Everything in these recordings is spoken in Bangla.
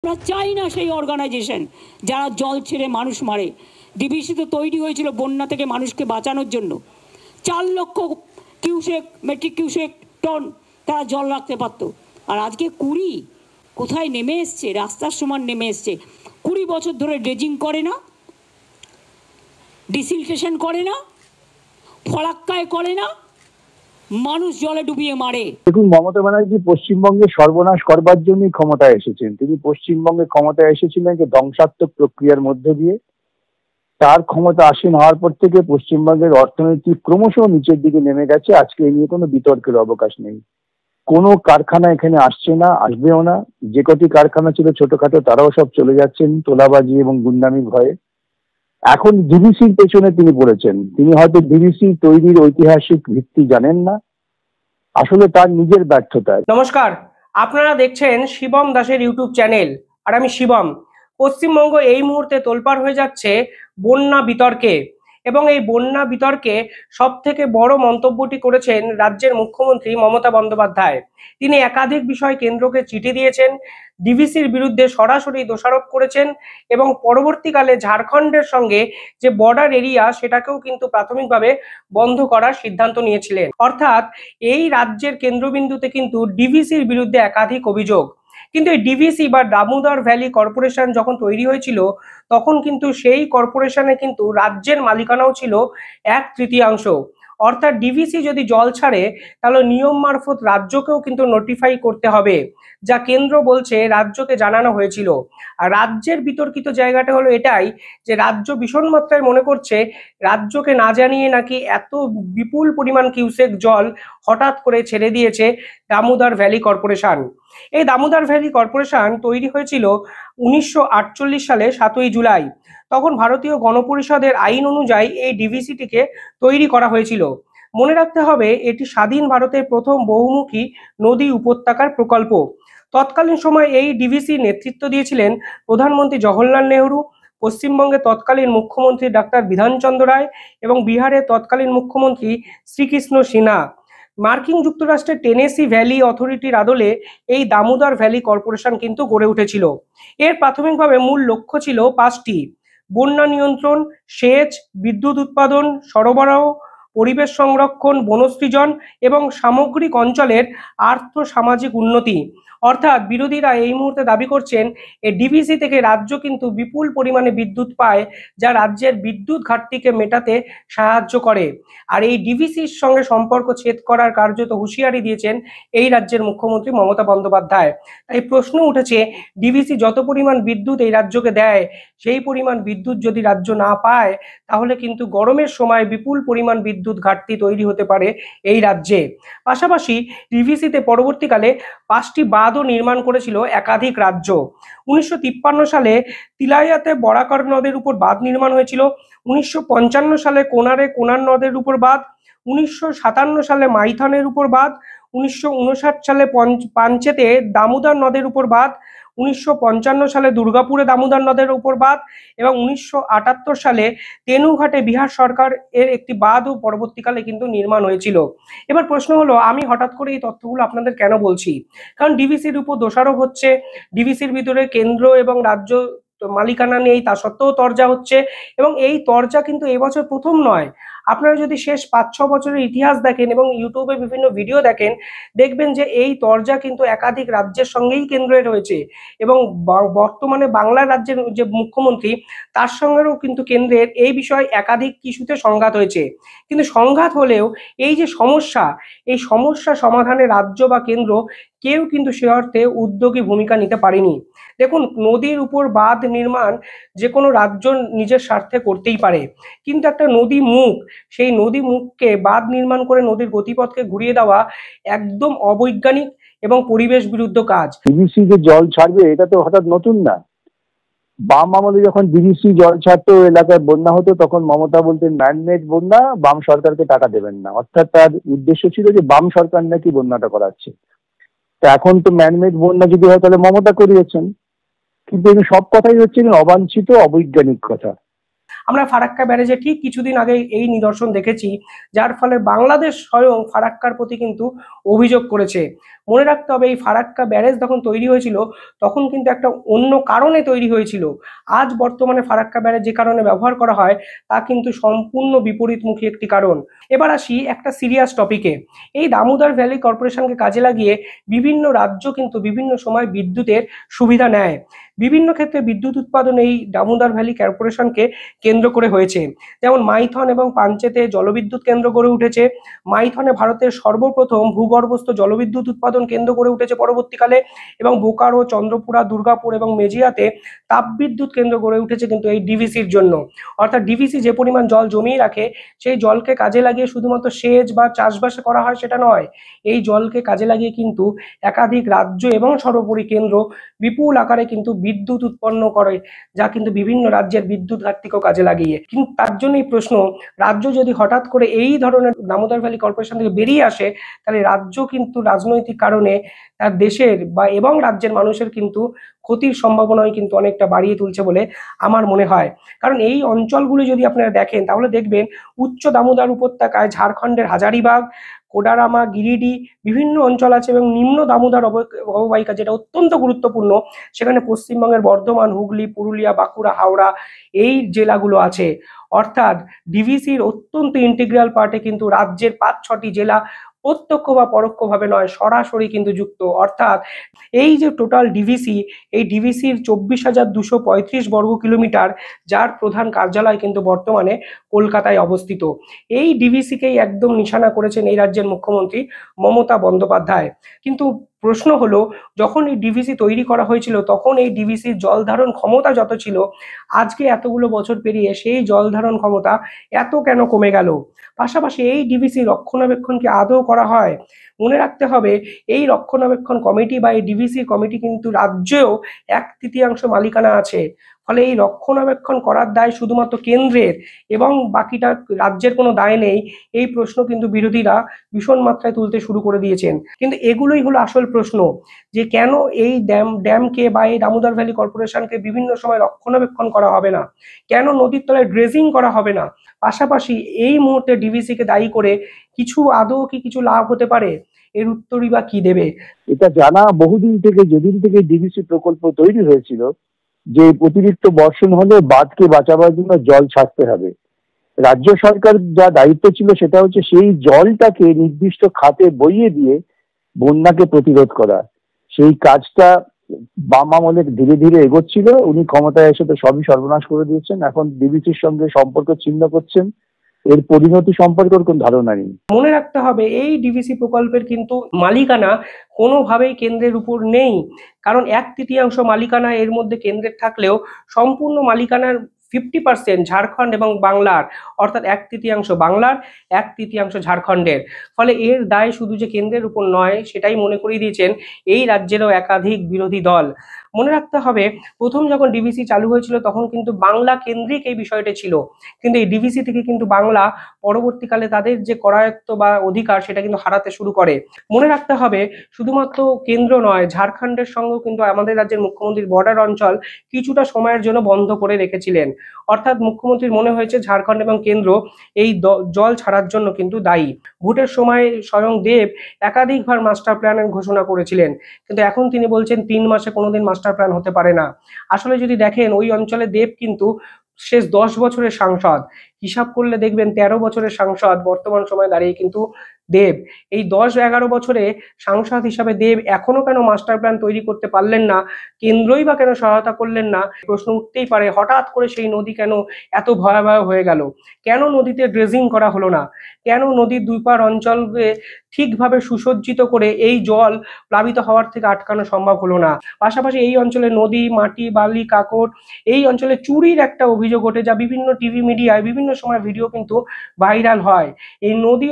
আমরা চাই না সেই অর্গানাইজেশন যারা জল ছেড়ে মানুষ মারে। ডিভিসি তো তৈরি হয়েছিল বন্যা থেকে মানুষকে বাঁচানোর জন্য। 4 লক্ষ কিউসেক মেট্রিক কিউসেক টন তারা জল রাখতে পারতো, আর আজকে 20 কোথায় নেমে এসছে, রাস্তার সমান নেমে এসছে। 20 বছর ধরে ড্রেজিং করে না, ডিসিলটেশন করে না, ফরাক্কায় করে না, মানুষ জলে ডুবিয়ে মারে। দেখুন, মমতা ব্যানার্জি পশ্চিমবঙ্গে সর্বনাশ করবার জন্যই ক্ষমতায় এসেছেন। তিনি পশ্চিমবঙ্গে ক্ষমতায় এসেছিলেন যে ধ্বংসাত্মক প্রক্রিয়ার মধ্যে দিয়ে। তার ক্ষমতা আসীন হওয়ার পর থেকে পশ্চিমবঙ্গের অর্থনীতি ক্রমশ নিচের দিকে নেমে গেছে। আজকে এ নিয়ে কোনো বিতর্কের অবকাশ নেই। কোনো কারখানা এখানে আসছে না, আসবেও না। যে কটি কারখানা ছিল ছোটখাটো তারাও সব চলে যাচ্ছেন তোলাবাজি এবং গুন্ডামির ভয়ে। এখন ডিভিসির পেছনে তিনি পড়েছেন। তিনি হয়তো ডিভিসি তৈরির ঐতিহাসিক ভিত্তি জানেন না, আসলে তার নিজের ব্যর্থতায়। নমস্কার, আপনারা দেখছেন শিবম দাসের ইউটিউব চ্যানেল, আর আমি শিবম। পশ্চিমবঙ্গ এই মুহূর্তে তোলপাড় হয়ে যাচ্ছে বন্যা বিতর্কে, এবং এই বন্যা বিতর্কে সব থেকে বড় মন্তব্যটি করেছেন রাজ্যের মুখ্যমন্ত্রী মমতা বন্দ্যোপাধ্যায়। তিনি একাধিক বিষয় কেন্দ্রকে চিঠি দিয়েছেন, ডিভিসির বিরুদ্ধে সরাসরি দোষারোপ করেছেন, এবং পরবর্তীকালে ঝাড়খণ্ডের সঙ্গে যে বর্ডার এরিয়া সেটাকেও কিন্তু প্রাথমিকভাবে বন্ধ করার সিদ্ধান্ত নিয়েছিলেন। অর্থাৎ এই রাজ্যের কেন্দ্রবিন্দুতে কিন্তু ডিভিসির বিরুদ্ধে একাধিক অভিযোগ। কিন্তু এই ডিভিসি বা দামোদর ভ্যালি কর্পোরেশন যখন তৈরি হয়েছিল তখন কিন্তু সেই কর্পোরেশনে কিন্তু রাজ্যের মালিকানাও ছিল 1/3। অর্থাৎ ডিভিসি যদি জল ছাড়ে তাহলে নিয়ম মারফত রাজ্যকেও কিন্তু নোটিফাই করতে হবে, যা কেন্দ্র বলছে রাজ্যকে জানানো হয়েছিল। আর রাজ্যের বিতর্কিত জায়গাটা হলো এটাই যে রাজ্য ভীষণ মাত্রায় মনে করছে রাজ্যকে না জানিয়ে নাকি এত বিপুল পরিমাণ কিউসেক জল হঠাৎ করে ছেড়ে দিয়েছে দামোদর ভ্যালি কর্পোরেশন। এই দামোদর ভ্যালি কর্পোরেশন তৈরি হয়েছিল 1948 সালে 7ই জুলাই। তখন ভারতীয় গণপরিষদের আইন অনুযায়ী এই ডিভিসিটিকে তৈরি করা হয়েছিল। মনে রাখতে হবে এটি স্বাধীন ভারতের প্রথম বহুমুখী নদী উপত্যকার প্রকল্প। তৎকালীন সময় এই ডিভিসি নেতৃত্ব দিয়েছিলেন প্রধানমন্ত্রী জওহরলাল নেহরু, পশ্চিমবঙ্গের তৎকালীন মুখ্যমন্ত্রী ডাক্তার বিধানচন্দ্র রায় এবং বিহারের তৎকালীন মুখ্যমন্ত্রী শ্রীকৃষ্ণ সিনহা। মার্কিন যুক্তরাষ্ট্রের টেনেসি ভ্যালি অথরিটির আদলে এই দামোদর ভ্যালি কর্পোরেশন কিন্তু গড়ে উঠেছিল। এর প্রাথমিকভাবে মূল লক্ষ্য ছিল 5টি: বন্যা নিয়ন্ত্রণ, সেচ, বিদ্যুৎ উৎপাদন, সরবরাহ, পরিবেশ সংরক্ষণ, বনসৃজন এবং সামগ্রিক অঞ্চলের আর্থ সামাজিক উন্নতি। অর্থাৎ বিরোধীরা এই মুহূর্তে দাবি করছেন এই ডিভিসি থেকে রাজ্য কিন্তু বিপুল পরিমাণে বিদ্যুৎ পায়, যা রাজ্যের বিদ্যুৎ ঘাটতিকে মেটাতে সাহায্য করে। আর এই ডিভিসির সঙ্গে সম্পর্ক ছেদ করার কার্যত হুঁশিয়ারি দিয়েছেন এই রাজ্যের মুখ্যমন্ত্রী মমতা বন্দ্যোপাধ্যায়। তাই প্রশ্ন উঠেছে, ডিভিসি যত পরিমাণ বিদ্যুৎ এই রাজ্যকে দেয় সেই পরিমাণ বিদ্যুৎ যদি রাজ্য না পায় তাহলে কিন্তু গরমের সময় বিপুল পরিমাণ বিদ্যুৎ ঘাটতি তৈরি হতে পারে এই রাজ্যে। পাশাপাশি ডিভিসিতে পরবর্তীকালে 5টি বাঁধও নির্মাণ করেছিল একাধিক রাজ্য। 1953 সালে তিলাইয়াতে বরাকর নদের উপর বাঁধ নির্মাণ হয়েছিল। 1955 সালে কোনারে কোনার নদের উপর বাঁধ। 1957 সালে মাইথনের উপর বাঁধ। 1959 সালে পাঞ্চেতে দামোদর নদের উপর বাঁধ। 1955 সালে দুর্গাপুরে দামোদর নদের উপর বাঁধ এবং 1978 সালে তেনুঘাটে বিহার সরকার এর একটি বাঁধও পরবর্তীকালে কিন্তু নির্মাণ হয়েছিল। এবার প্রশ্ন হলো, আমি হঠাৎ করে এই তথ্যগুলো আপনাদের কেন বলছি? কারণ ডিভিসির উপর দোষারোপ হচ্ছে, ডিভিসির ভিতরে কেন্দ্র এবং রাজ্য মালিকানা নেই তা সত্ত্বেও তরজা হচ্ছে, এবং এই তরজা কিন্তু এবছর প্রথম নয়। আপনারা যদি শেষ 5-6 বছরের ইতিহাস দেখেন এবং ইউটিউবে বিভিন্ন ভিডিও দেখেন, দেখবেন যে এই তরজা কিন্তু একাধিক রাজ্যের সঙ্গেই কেন্দ্রের রয়েছে, এবং বর্তমানে বাংলার রাজ্যের যে মুখ্যমন্ত্রী তার সঙ্গেও কিন্তু কেন্দ্রের এই বিষয়ে একাধিক ইস্যুতে সংঘাত হয়েছে। কিন্তু সংঘাত হলেও এই যে সমস্যা, এই সমস্যা সমাধানে রাজ্য বা কেন্দ্র কেউ কিন্তু সে অর্থে উদ্যোগী ভূমিকা নিতে পারেনি। দেখুন, নদীর উপর বাঁধ নির্মাণ যে কোনো রাজ্য নিজের স্বার্থে করতেই পারে, কিন্তু একটা নদী মুখ, সেই নদী মুখকে বাঁধ নির্মাণ করে নদীর গতিপথকে ঘুরিয়ে দেওয়া একদম অবৈজ্ঞানিক এবং পরিবেশ বিরুদ্ধ কাজ। ডিভিসি যে জল ছাড়বে এটা তো হঠাৎ নতুন না। বাম আমলে যখন ডিভিসি জল ছাড়তো এলাকায় বন্যা হতো তখন মমতা বলতেন ম্যানমেড বন্যা, বাম সরকারকে টাকা দেবেন না। অর্থাৎ তার উদ্দেশ্য ছিল যে বাম সরকার নাকি বন্যাটা করাচ্ছে। তা এখন তো ম্যানমেড বন্যা যদি হয় তাহলে মমতা করিয়েছেন, কিন্তু এই সব কথাই হচ্ছে অবাঞ্ছিত অবৈজ্ঞানিক কথা। আমরা ফারাক্কা ব্যারেজে ঠিক কিছুদিন আগে এই নিদর্শন দেখেছি, যার ফলে বাংলাদেশ স্বয়ং ফারাক্কার প্রতি কিন্তু অভিযোগ করেছে। মনে রাখতে হবে এই ফারাক্কা ব্যারেজ যখন তৈরি হয়েছিল তখন কিন্তু একটা অন্য কারণে তৈরি হয়েছিল। আজ বর্তমানে ফারাক্কা ব্যারেজ যে কারণে ব্যবহার করা হয় তা কিন্তু সম্পূর্ণ বিপরীতমুখী একটি কারণ। এবার আসি একটা সিরিয়াস টপিকে। এই দামোদর ভ্যালি কর্পোরেশনকে কাজে লাগিয়ে বিভিন্ন রাজ্য কিন্তু বিভিন্ন সময় বিদ্যুতের সুবিধা নেয়। বিভিন্ন ক্ষেত্রে বিদ্যুৎ উৎপাদন এই দামোদর ভ্যালি কর্পোরেশনকে কেন্দ্র করে হয়েছে। যেমন মাইথন এবং পাঞ্চেতে জলবিদ্যুৎ কেন্দ্র গড়ে উঠেছে। মাইথনে ভারতের সর্বপ্রথম ভূগর্ভস্থ জলবিদ্যুৎ উৎপাদন কেন্দ্র গড়ে উঠেছে পরবর্তীকালে, এবং বোকারো, চন্দ্রপুরা, দুর্গাপুর এবং মেজিয়াতে তাপবিদ্যুৎ কেন্দ্র গড়ে উঠেছে কিন্তু এই ডিভিসির জন্য। অর্থাৎ ডিভিসি যে পরিমাণ জল জমিয়ে রাখে সেই জলকে কাজে লাগিয়ে শুধুমাত্র সেচ বা চাষবাসে করা হয় সেটা নয়, এই জলকে কাজে লাগিয়ে কিন্তু একাধিক রাজ্য এবং সর্বোপরি কেন্দ্র বিপুল আকারে কিন্তু বিদ্যুৎ উৎপন্ন করে, যা কিন্তু বিভিন্ন রাজ্যের বিদ্যুৎ ঘাটতিকেও কাজে লাগিয়ে। কিন্তু তার জন্যই প্রশ্ন, রাজ্য যদি হঠাৎ করে এই ধরনের দামোদর ভ্যালি কর্পোরেশন থেকে বেরিয়ে আসে তাহলে রাজ্য কিন্তু রাজনৈতিক কারণে তার দেশের বা এবং রাজ্যের মানুষের কিন্তু ক্ষতির সম্ভাবনাই কিন্তু অনেকটা বাড়িয়ে তুলছে বলে আমার মনে হয়। কারণ এই অঞ্চলগুলো যদি আপনারা দেখেন তাহলে দেখবেন উচ্চ দামোদর উপত্যকায় ঝাড়খণ্ডের হাজারিবাগ, কোডারামা, গিরিডি বিভিন্ন অঞ্চল আছে, এবং নিম্ন দামোদর অববাহিকা যেটা অত্যন্ত গুরুত্বপূর্ণ, সেখানে পশ্চিমবঙ্গের বর্ধমান, হুগলি, পুরুলিয়া, বাঁকুড়া, হাওড়া এই জেলাগুলো আছে। অর্থাৎ ডিভিসির অত্যন্ত ইন্টিগ্রাল পার্টে কিন্তু রাজ্যের 5-6টি জেলা প্রত্যক্ষ বা পরোক্ষভাবে নয় সরাসরি কিন্তু যুক্ত। অর্থাৎ এই যে টোটাল ডিভিসি, এই ডিভিসির 24,235 বর্গ কিলোমিটার, যার প্রধান কার্যালয় কিন্তু বর্তমানে কলকাতায় অবস্থিত। এই ডিভিসিকেই একদম নিশানা করেছেন এই রাজ্যের মুখ্যমন্ত্রী মমতা বন্দ্যোপাধ্যায়। কিন্তু প্রশ্ন হলো, যখন এই ডিভিসি তৈরি করা হয়েছিল তখন এই ডিভিসির জল ধারণ ক্ষমতা যত ছিল, আজকে এতগুলো বছর পেরিয়ে সেই জল ধারণ ক্ষমতা এত কেন কমে গেল? পাশাপাশি এই ডিভিসি রক্ষণাবেক্ষণ কি আদৌ করা হয়? মনে রাখতে হবে এই রক্ষণাবেক্ষণ কমিটি বা এই ডিভিসি কমিটি কিন্তু রাজ্যেও 1/3 মালিকানা আছে। ফলে এই রক্ষণাবেক্ষণ করার দায় শুধুমাত্র কেন্দ্রের এবং বাকিটা রাজ্যের কোনো দায় নেই, এই প্রশ্ন কিন্তু বিরোধীরা ভীষণ মাত্রায় তুলতে শুরু করে দিয়েছেন। কিন্তু এগুলোই হলো আসল প্রশ্ন, যে কেন এই ড্যামকে বা এই দামোদর ভ্যালি কর্পোরেশনকে বিভিন্ন সময় রক্ষণাবেক্ষণ করা হবে না, কেন নদীর তলায় ড্রেজিং করা হবে না, পাশাপাশি এই মুহূর্তে ডিভিসিকে দায়ী করে আদৌ কি কিছু লাভ হতে পারে? এর উত্তরই বা কি দেবে? এটা জানা বহুদিন থেকে, যেদিন থেকে ডিভিসি প্রকল্প তৈরি হয়েছিল, যে অতিরিক্ত বর্ষণ হলে বাঁধকে বাঁচাবার জন্য জল ছাড়তে হবে। রাজ্য সরকার যা দায়িত্ব ছিল সেটা হচ্ছে সেই জলটাকে নির্দিষ্ট খাতে বইয়ে দিয়ে বন্যাকে প্রতিরোধ করা। সেই কাজটা বাম আমলে ধীরে ধীরে এগোচ্ছিল। উনি ক্ষমতায় এসে তো সবই সর্বনাশ করে দিয়েছেন। এখন ডিভিসির সঙ্গে সম্পর্ক ছিন্ন করছেন, এর পরিণতি সম্পর্কে কোন ধারণা নেই। মনে রাখতে হবে এই ডিভিসি প্রকল্পের কিন্তু মালিকানা কোনোভাবেই কেন্দ্রের উপর নেই। কারণ 1/3 মালিকানা এর মধ্যে কেন্দ্রের থাকলেও সম্পূর্ণ মালিকানার 50% ঝাড়খণ্ড এবং বাংলার, অর্থাৎ 1/3 বাংলার, 1/3 ঝাড়খণ্ডের। ফলে এর দায় শুধু যে কেন্দ্রের উপর নয় সেটাই মনে করিয়ে দিয়েছেন এই রাজ্যেরও একাধিক বিরোধী দল। মনে রাখতে হবে প্রথম যখন ডিভিসি চালু হয়েছিল তখন কিন্তু বাংলা কেন্দ্রিক এই বিষয়টা ছিল, কিন্তু এই ডিভিসি থেকে কিন্তু বাংলা পরবর্তীকালে তাদের যে করায়ত্ত বা অধিকার সেটা কিন্তু হারাতে শুরু করে। মনে রাখতে হবে শুধুমাত্র কেন্দ্র নয়, ঝাড়খণ্ডের সঙ্গেও কিন্তু আমাদের রাজ্যের মুখ্যমন্ত্রীর বর্ডার অঞ্চল কিছুটা সময়ের জন্য বন্ধ করে রেখেছিলেন। অর্থাৎ মুখ্যমন্ত্রীর মনে হয়েছে ঝাড়খণ্ড এবং কেন্দ্র এই জল ছাড়ার জন্য কিন্তু দায়ী। ভোটের সময় স্বয়ং দেব একাধিকবার মাস্টার প্ল্যানের ঘোষণা করেছিলেন, কিন্তু এখন তিনি বলছেন 3 মাসে কোনোদিন মাস্টার প্ল্যান হতে পারে না। আসলে যদি দেখেন ওই অঞ্চলে দেব কিন্তু শেষ 10 বছরের সাংসদ, হিসাব করলে দেখবেন 13 বছরের সাংসদ বর্তমান সময়ে দাঁড়িয়ে কিন্তু দেব। এই 10-11 বছরে সাংসদ হিসাবে দেব এখনো কেন মাস্টার প্ল্যান তৈরি করতে পারলেন না, কেন্দ্রই বা কেন সহায়তা করলেন না? প্রশ্ন উঠতেই পারে হঠাৎ করে সেই নদী কেন এত ভয়াবহ হয়ে গেল, কেন নদীতে ড্রেজিং করা হলো না, কেন নদীর দুই পার অঞ্চলকে ঠিকভাবে সুসজ্জিত করে এই জল প্লাবিত হওয়ার থেকে আটকানো সম্ভব হলো না। পাশাপাশি এই অঞ্চলে নদী, মাটি, বালি, কাকড়, এই অঞ্চলে চুরির একটা অভিযোগ ওঠে, যা বিভিন্ন টিভি মিডিয়ায় বিভিন্ন সময় ভিডিও কিন্তু ভাইরাল হয়। এই নদী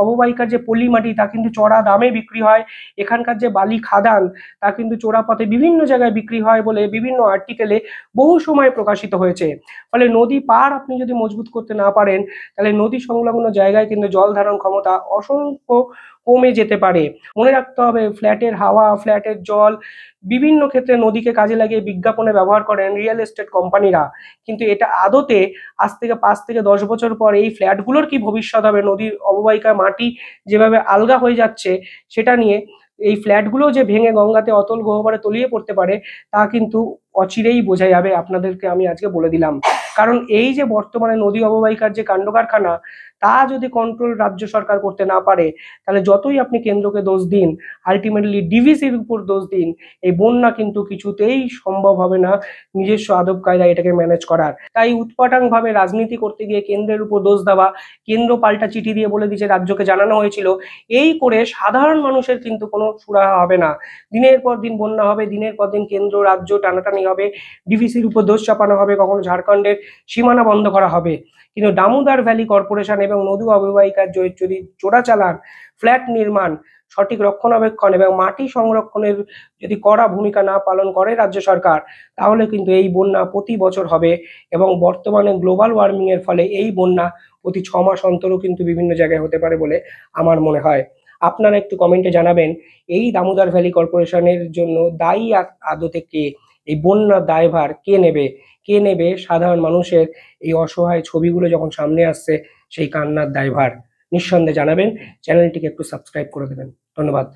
অববাহিকার যে পলি মাটি তা কিন্তু চড়া দামে বিক্রি হয়, এখানকার যে বালি খাদান তা কিন্তু চোরা পথে বিভিন্ন জায়গায় বিক্রি হয় বলে বিভিন্ন আর্টিকেলে বহু সময় প্রকাশিত হয়েছে। ফলে নদী পার আপনি যদি মজবুত করতে না পারেন তাহলে নদী সংলগ্ন জায়গায় কিন্তু জল ধারণ ক্ষমতা অসংখ্য কমে যেতে পারে। মনে রাখতে হবে ফ্ল্যাটের হাওয়া, ফ্ল্যাটের জল বিভিন্ন ক্ষেত্রে নদীকে কাজে লাগিয়ে বিজ্ঞাপনে ব্যবহার করেন রিয়েল এস্টেট কোম্পানিরা, কিন্তু এটা আদতে আজ থেকে 5 থেকে 10 বছর পর এই ফ্ল্যাটগুলোর কি ভবিষ্যৎ হবে, নদীর অববাহিকায় মাটি যেভাবে আলগা হয়ে যাচ্ছে সেটা নিয়ে এই ফ্ল্যাটগুলো যে ভেঙে গঙ্গাতে অতল গহ্বরে তলিয়ে পড়তে পারে তা কিন্তু অচিরেই বোঝা যাবে, আপনাদেরকে আমি আজকে বলে দিলাম। কারণ এই যে বর্তমানে নদী অববাহিকার যে কাণ্ডকারখানা তা যদি কন্ট্রোল রাজ্য সরকার করতে না পারে, তাহলে যতই আপনি কেন্দ্রকে দোষ দিন, আলটিমেটলি ডিভিসির উপর দোষ দিন, এই বন্যা কিন্তু কিছুতেই সম্ভব হবে না নিজস্ব আদব কায়দায় এটাকে ম্যানেজ করার। তাই উৎপাটাংভাবে রাজনীতি করতে গিয়ে কেন্দ্রের উপর দোষ দেওয়া, কেন্দ্র পাল্টা চিঠি দিয়ে বলে দিয়েছে রাজ্যকে জানানো হয়েছিল, এই করে সাধারণ মানুষের কিন্তু কোনো সুরাহা হবে না। দিনের পর দিন বন্যা হবে, দিনের পর দিন কেন্দ্র রাজ্য টানাটানি হবে, ডিভিসির উপর দোষ চাপানো হবে, কখনো ঝাড়খণ্ডের সীমানা বন্ধ করা হবে। কিন্তু দামোদর ভ্যালি কর্পোরেশন এবং নদী অববাহিকার যদি চোরাচালান, ফ্ল্যাট নির্মাণ, সঠিক রক্ষণাবেক্ষণ এবং মাটি সংরক্ষণের যদি কড়া ভূমিকা না পালন করে রাজ্য সরকার, তাহলে কিন্তু এই বন্যা প্রতি বছর হবে এবং বর্তমানে গ্লোবাল ওয়ার্মিং এর ফলে এই বন্যা প্রতি 6 মাস অন্তরও কিন্তু বিভিন্ন জায়গায় হতে পারে বলে আমার মনে হয়। আপনারা একটু কমেন্টে জানাবেন এই দামোদর ভ্যালি কর্পোরেশনের জন্য দায়ী আদতে কে, এই বন্যার দায়ভার কে নেবে, কে নেবে সাধারণ মানুষের এই অসহায় ছবিগুলো যখন সামনে আসছে সেই কান্নার দায়ভার। নিঃসন্দেহে জানাবেন, চ্যানেলটিকে একটু সাবস্ক্রাইব করে দেবেন। ধন্যবাদ।